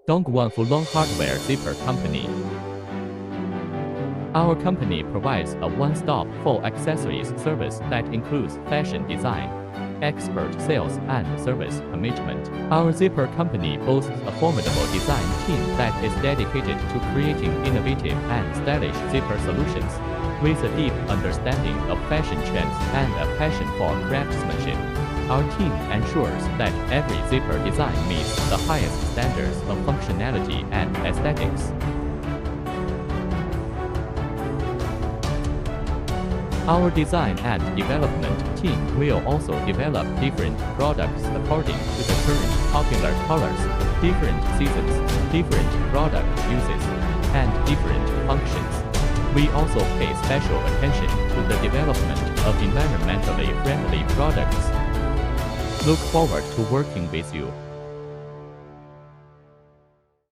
Dongguan Fulong Hardware Zipper Company. Our company provides a one-stop full accessories service that includes fashion design, expert sales, and service management. Our zipper company boasts a formidable design team that is dedicated to creating innovative and stylish zipper solutions, with a deep understanding of fashion trends and a passion for craftsmanship. Our team ensures that every zipper design meets the highest standards of functionality and aesthetics. Our design and development team will also develop different products according to the current popular colors, different seasons, different product uses, and different functions. We also pay special attention to the development of environmentally friendly products. Look forward to working with you.